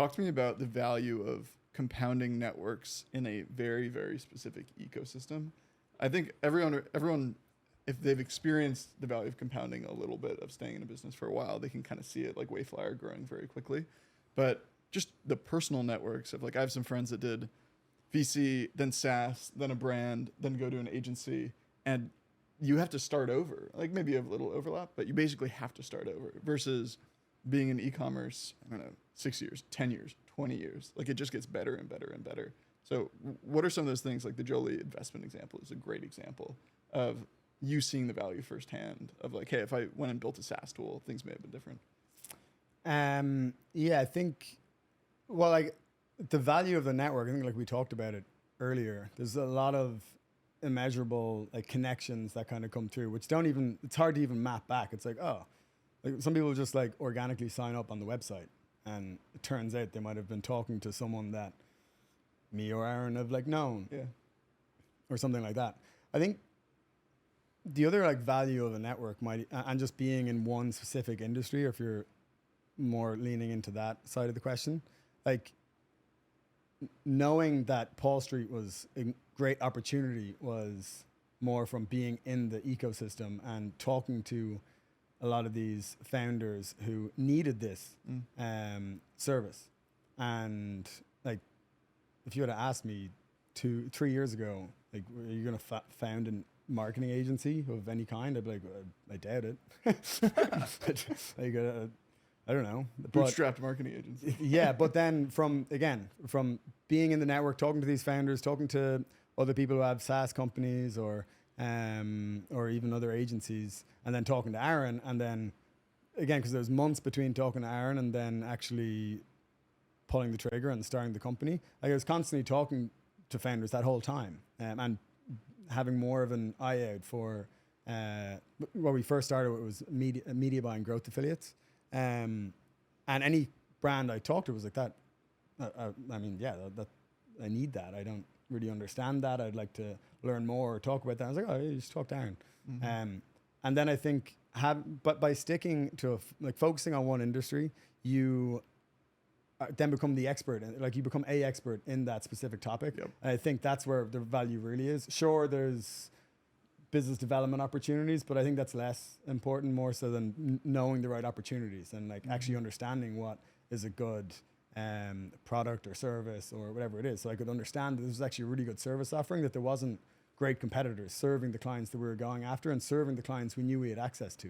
Talk to me about the value of compounding networks in a very, very specific ecosystem. I think everyone, if they've experienced the value of compounding a little bit of staying in a business for a while, they can kind of see it like Wayflyer growing very quickly. But just the personal networks of like, I have some friends that did VC, then SaaS, then a brand, then go to an agency, and you have to start over. Like maybe you have a little overlap, but you basically have to start over versus being in e-commerce, I don't know, 6 years, 10 years, 20 years. Like it just gets better and better and better. So what are some of those things? Like the Jolie investment example is a great example of you seeing the value firsthand of like, hey, if I went and built a SaaS tool, things may have been different. Yeah, I think, well, like the value of the network, I think like we talked about it earlier, there's a lot of immeasurable like connections that kind of come through, which don't even, it's hard to even map back. It's like, oh, like some people just like organically sign up on the website and it turns out they might have been talking to someone that me or Aaron have like known, Yeah. or something like that. I think the other like value of a network might, and just being in one specific industry, or if you're more leaning into that side of the question, like knowing that Paul Street was a great opportunity was more from being in the ecosystem and talking to a lot of these founders who needed this service. And like, if you had asked me 2-3 years ago, like, are you going to found a marketing agency of any kind? I'd be like, I doubt it. Like, I don't know. Bootstrapped marketing agency. Yeah, but then from being in the network, talking to these founders, talking to other people who have SaaS companies or even other agencies, and then talking to Aaron, and then again, because there was months between talking to Aaron and then actually pulling the trigger and starting the company. Like I was constantly talking to founders that whole time, and having more of an eye out for what we first started with was media buying growth affiliates. And any brand I talked to was like that. I mean, yeah, that I need that. I don't really understand that. I'd like to learn more or talk about that. I was like, oh, yeah, just talk to Aaron. Mm-hmm. And then I think but by sticking to like focusing on one industry, you then become the expert, and like you become a expert in that specific topic. Yep. And I think that's where the value really is. Sure, there's business development opportunities, but I think that's less important, more so than knowing the right opportunities and like actually understanding what is a good product or service or whatever it is. So I could understand that this was actually a really good service offering, that there wasn't great competitors serving the clients that we were going after and serving the clients we knew we had access to.